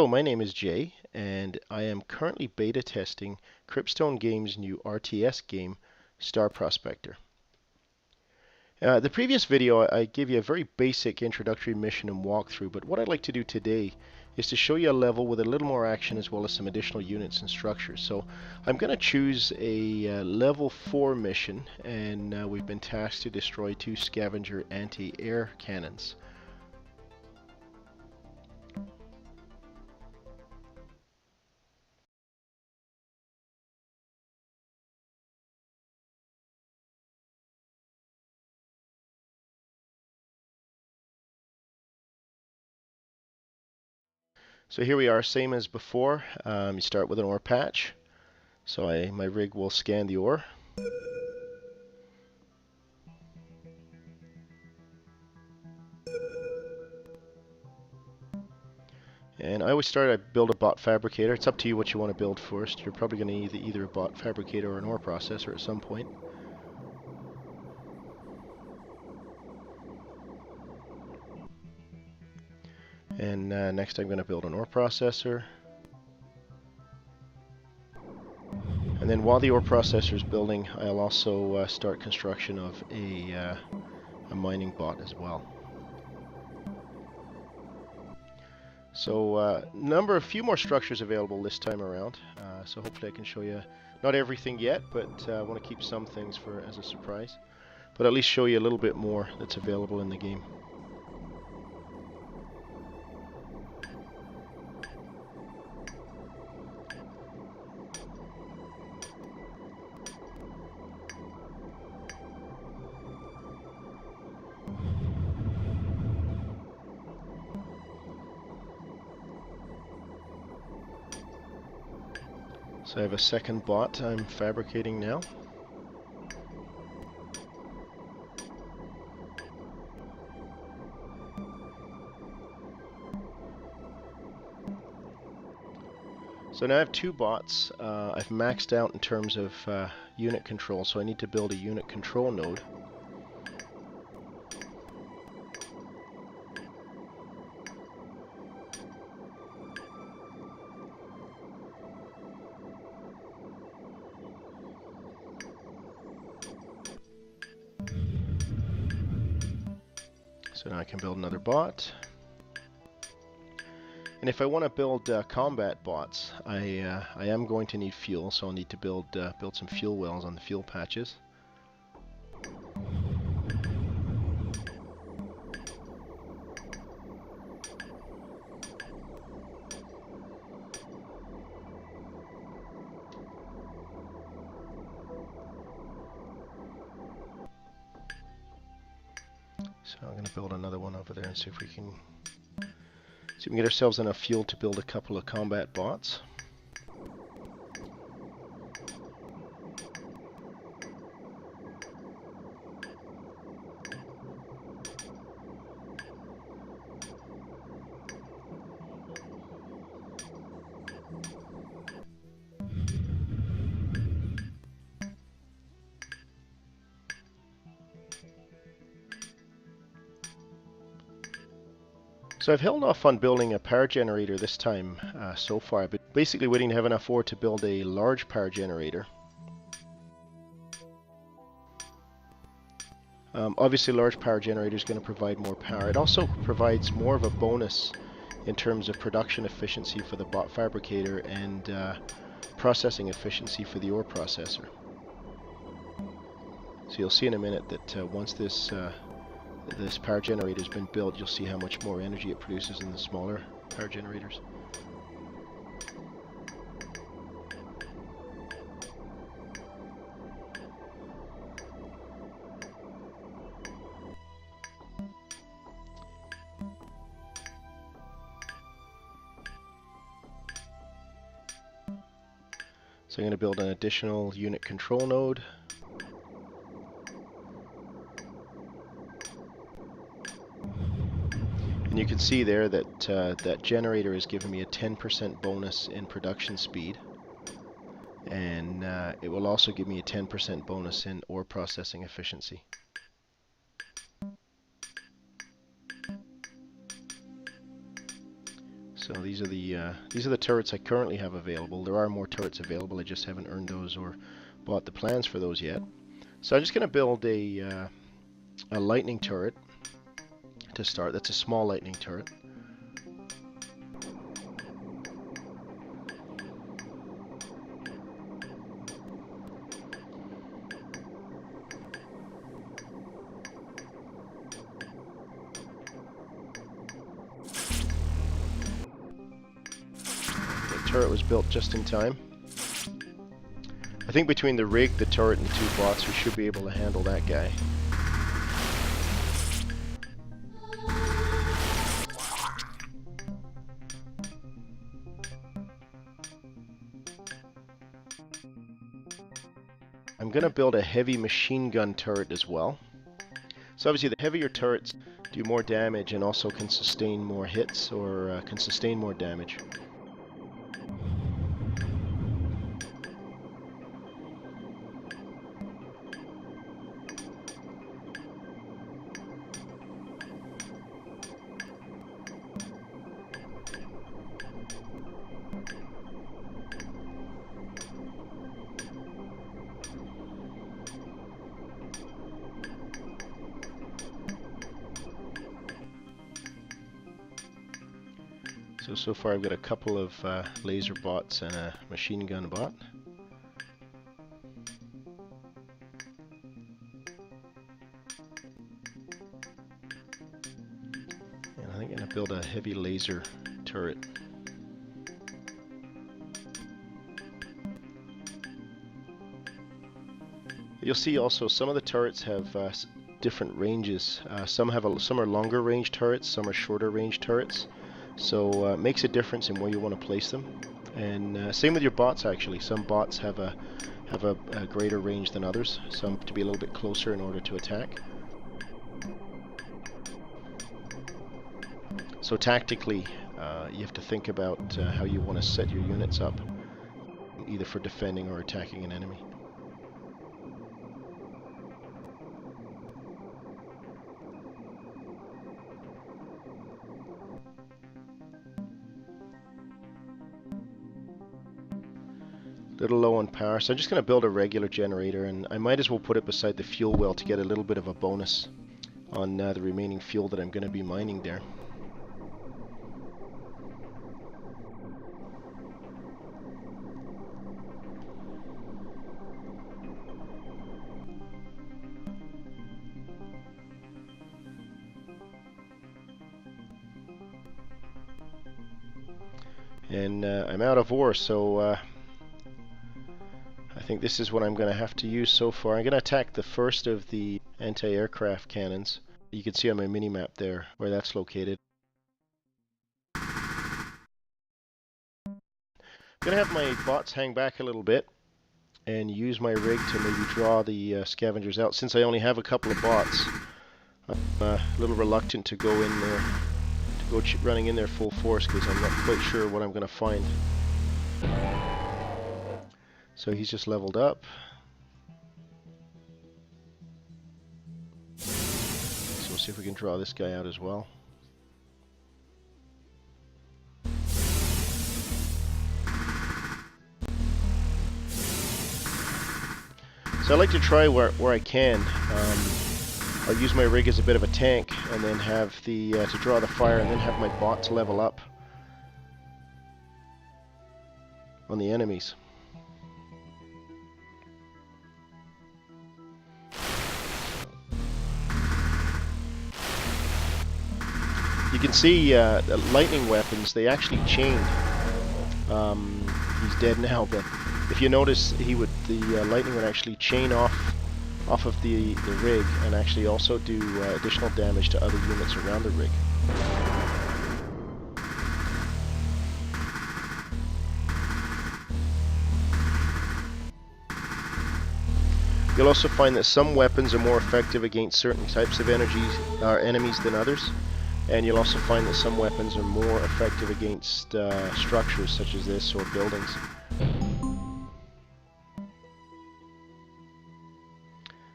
My name is Jay, and I am currently beta testing Cryptstone Games' new RTS game, Star Prospector. The previous video, I gave you a very basic introductory mission and walkthrough, but what I'd like to do today is to show you a level with a little more action as well as some additional units and structures. So I'm going to choose a level 4 mission, and we've been tasked to destroy 2 scavenger anti-air cannons. So here we are, same as before. You start with an ore patch. So my rig will scan the ore. And I always start, I build a bot fabricator. It's up to you what you want to build first. You're probably going to need either a bot fabricator or an ore processor at some point. And next I'm going to build an ore processor. And then while the ore processor is building, I'll also start construction of a mining bot as well. So a few more structures available this time around. So hopefully I can show you, not everything yet, but I want to keep some things as a surprise. But at least show you a little bit more that's available in the game. So I have a second bot I'm fabricating now. So now I have 2 bots. I've maxed out in terms of unit control, so I need to build a unit control node. So now I can build another bot. And if I want to build combat bots, I am going to need fuel, so I'll need to build some fuel wells on the fuel patches. So I'm going to build another one over there and see if we can get ourselves enough fuel to build a couple of combat bots. So I've held off on building a power generator this time so far, but basically waiting to have enough ore to build a large power generator. Obviously, large power generator is going to provide more power. It also provides more of a bonus in terms of production efficiency for the bot fabricator and processing efficiency for the ore processor. So you'll see in a minute that once this power generator has been built, you'll see how much more energy it produces than the smaller power generators. So I'm going to build an additional unit control node. And you can see there that that generator is giving me a 10% bonus in production speed. And it will also give me a 10% bonus in ore processing efficiency. So these are the turrets I currently have available. There are more turrets available. I just haven't earned those or bought the plans for those yet. So I'm just going to build a lightning turret to start. That's a small lightning turret. The turret was built just in time. I think between the rig, the turret, and the two bots, we should be able to handle that guy. I'm going to build a heavy machine gun turret as well. So obviously the heavier turrets do more damage and also can sustain more hits or can sustain more damage. So far I've got a couple of laser bots and a machine gun bot. And I think I'm going to build a heavy laser turret. You'll see also some of the turrets have different ranges. Some are longer range turrets, some are shorter range turrets. So it makes a difference in where you want to place them. And same with your bots actually. Some bots have a greater range than others. Some have to be a little bit closer in order to attack. So tactically, you have to think about how you want to set your units up, either for defending or attacking an enemy. Little low on power, so I'm just going to build a regular generator, and I might as well put it beside the fuel well to get a little bit of a bonus on the remaining fuel that I'm going to be mining there. And I'm out of ore, so I think this is what I'm going to have to use so far. I'm going to attack the first of the anti-aircraft cannons. You can see on my mini-map there where that's located. I'm going to have my bots hang back a little bit and use my rig to maybe draw the scavengers out. Since I only have a couple of bots, I'm a little reluctant to go in there, running in there full force, because I'm not quite sure what I'm going to find. So he's just leveled up. So we'll see if we can draw this guy out as well. So I like to try where I can. I'll use my rig as a bit of a tank, and then have the to draw the fire, and then have my bots level up on the enemies. You can see the lightning weapons, they actually chain. He's dead now, but if you notice, the lightning would actually chain off of the rig, and actually also do additional damage to other units around the rig. You'll also find that some weapons are more effective against certain types of enemies than others, and you'll also find that some weapons are more effective against structures such as this or buildings.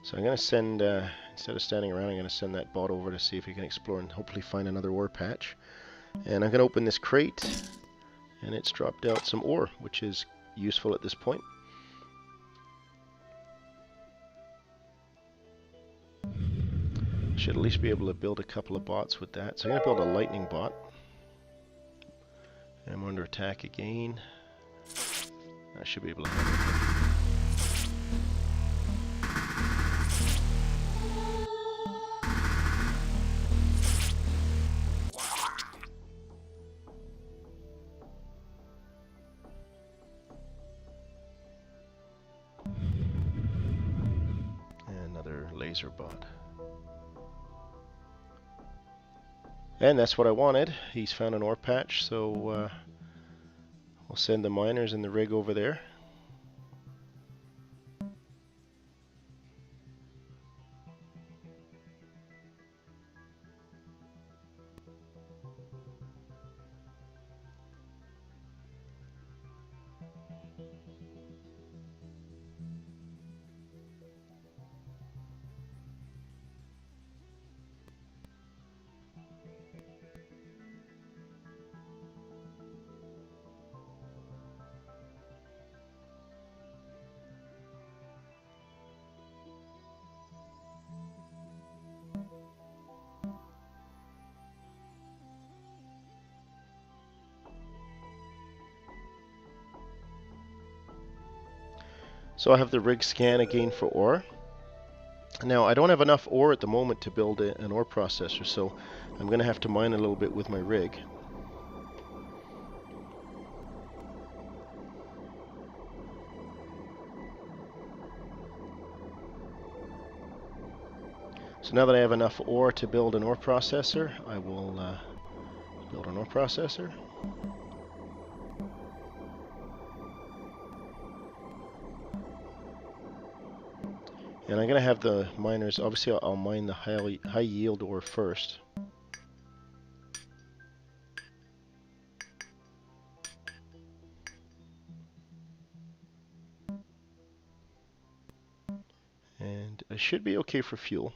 So I'm going to send, instead of standing around, I'm going to send that bot over to see if he can explore and hopefully find another ore patch. And I'm going to open this crate, and it's dropped out some ore, which is useful at this point. Should at least be able to build a couple of bots with that. So I'm going to build a lightning bot. And I'm under attack again. I should be able to handle it. Another laser bot. And that's what I wanted. He's found an ore patch, so we'll send the miners and the rig over there. So I have the rig scan again for ore. Now I don't have enough ore at the moment to build an ore processor, so I'm going to have to mine a little bit with my rig. So now that I have enough ore to build an ore processor, I will build an ore processor. And I'm going to have the miners, obviously I'll mine the high yield ore first. And I should be okay for fuel.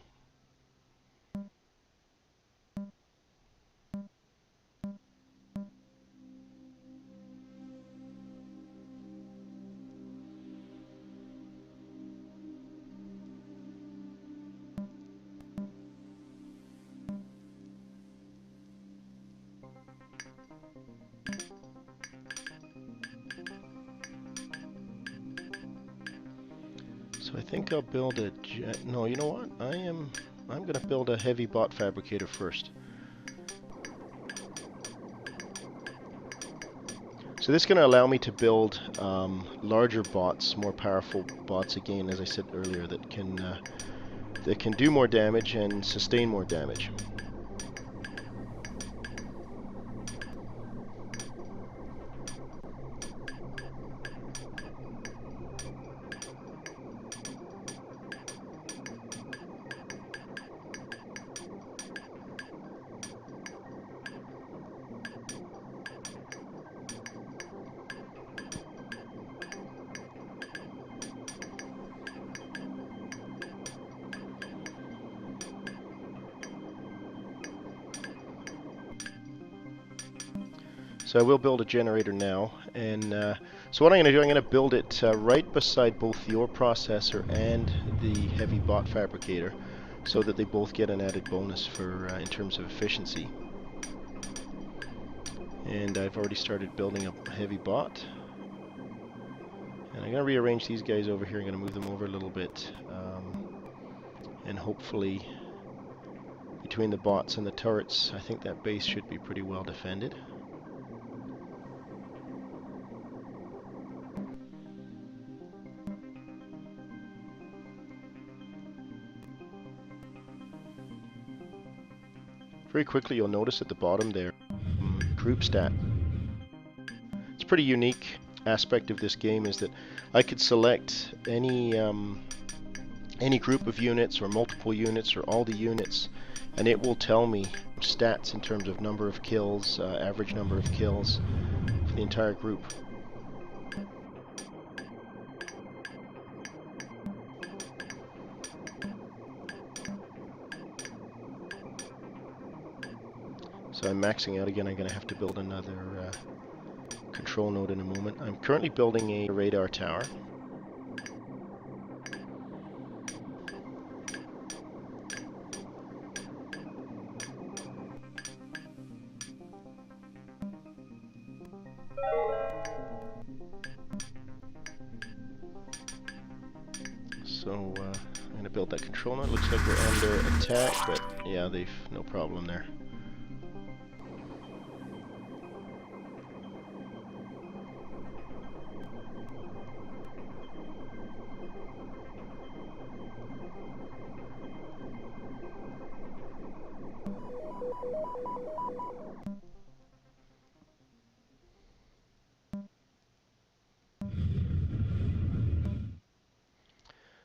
So I think I'll build a no, you know what? I'm going to build a heavy bot fabricator first. So this is going to allow me to build larger bots, more powerful bots again, as I said earlier, that can do more damage and sustain more damage. So I will build a generator now, and so what I'm going to do, I'm going to build it right beside both the ore processor and the heavy bot fabricator, so that they both get an added bonus for in terms of efficiency. And I've already started building a heavy bot, and I'm going to rearrange these guys over here. I'm going to move them over a little bit, and hopefully between the bots and the turrets, I think that base should be pretty well defended. Very quickly, you'll notice at the bottom there, group stat. It's a pretty unique aspect of this game is that I could select any group of units or multiple units or all the units, and it will tell me stats in terms of number of kills, average number of kills for the entire group. So I'm maxing out again, I'm going to have to build another control node in a moment. I'm currently building a radar tower. So I'm going to build that control node. Looks like we're under attack, but yeah, they've no problem there.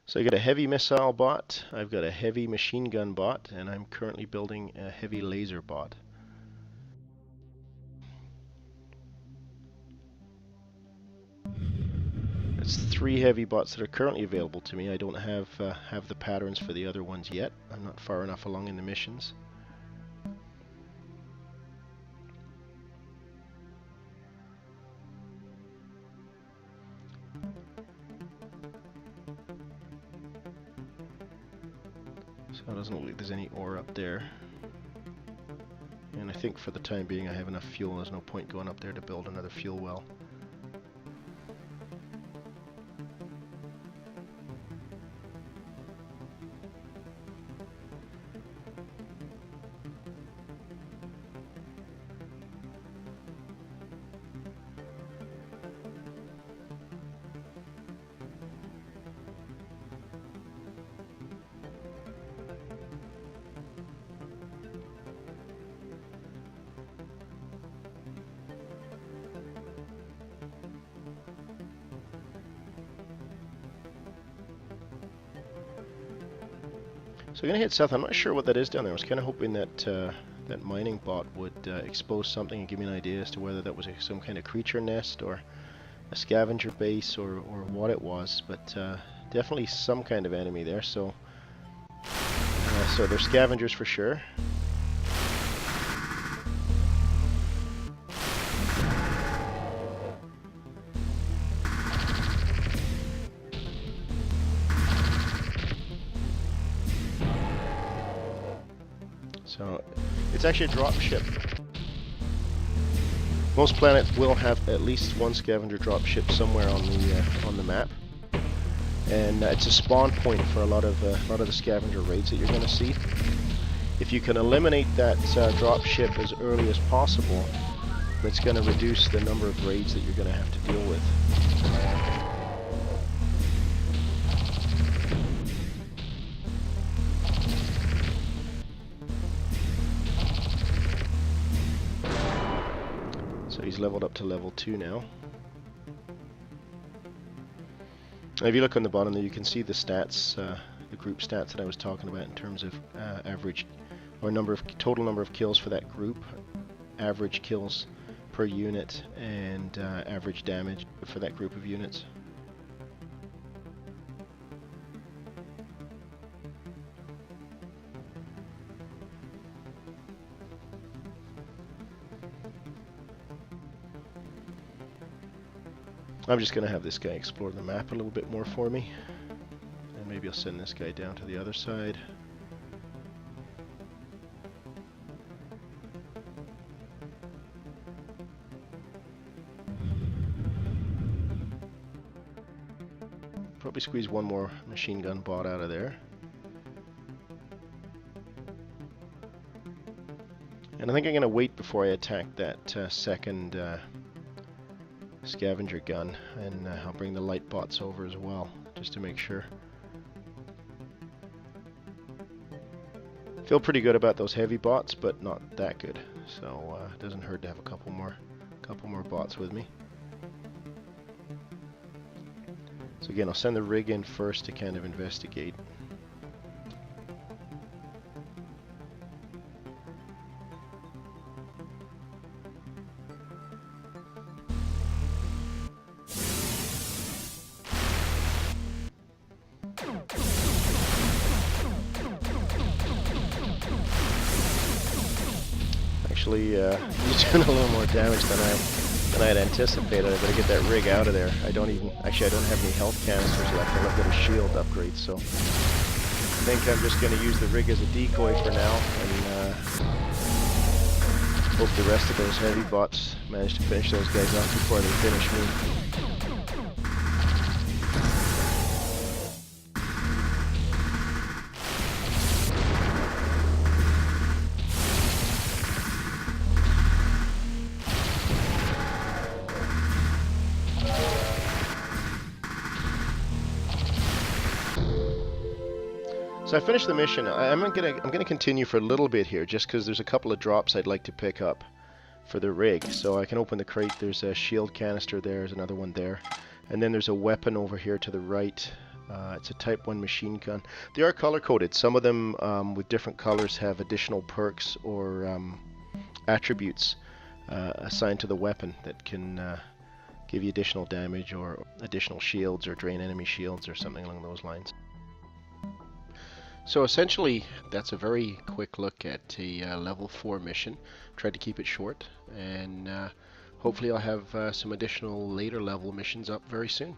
So I got a heavy missile bot, I've got a heavy machine gun bot, and I'm currently building a heavy laser bot. That's 3 heavy bots that are currently available to me. I don't have the patterns for the other ones yet. I'm not far enough along in the missions. So it doesn't look like there's any ore up there. And I think for the time being I have enough fuel. There's no point going up there to build another fuel well. So I'm going to head south. I'm not sure what that is down there. I was kind of hoping that that mining bot would expose something and give me an idea as to whether that was some kind of creature nest or a scavenger base or what it was. But definitely some kind of enemy there. So they're scavengers for sure. So it's actually a drop ship. Most planets will have at least one scavenger drop ship somewhere on the map, and it's a spawn point for a lot of the scavenger raids that you're going to see. If you can eliminate that drop ship as early as possible, it's going to reduce the number of raids that you're going to have to deal with. So he's leveled up to level 2 now. And if you look on the bottom there, you can see the stats, the group stats that I was talking about in terms of average or total number of kills for that group, average kills per unit, and average damage for that group of units. I'm just going to have this guy explore the map a little bit more for me, and maybe I'll send this guy down to the other side. Probably squeeze one more machine gun bot out of there. And I think I'm going to wait before I attack that second scavenger gun, and I'll bring the light bots over as well, just to make sure. Feel pretty good about those heavy bots, but not that good. So it doesn't hurt to have a couple more bots with me. So again, I'll send the rig in first to kind of investigate. actually he's doing a little more damage than I had anticipated. I better get that rig out of there. I don't have any health canisters left. I've got a shield upgrade, so I think I'm just going to use the rig as a decoy for now, and hope the rest of those heavy bots manage to finish those guys off before they finish me. So I finished the mission. I'm gonna continue for a little bit here, just because there's a couple of drops I'd like to pick up for the rig. So I can open the crate. There's a shield canister there. There's another one there, and then there's a weapon over here to the right. It's a Type 1 machine gun. They are color coded. Some of them with different colors have additional perks or attributes assigned to the weapon that can give you additional damage or additional shields or drain enemy shields or something along those lines. So essentially, that's a very quick look at a level 4 mission. Tried to keep it short, and hopefully I'll have some additional later level missions up very soon.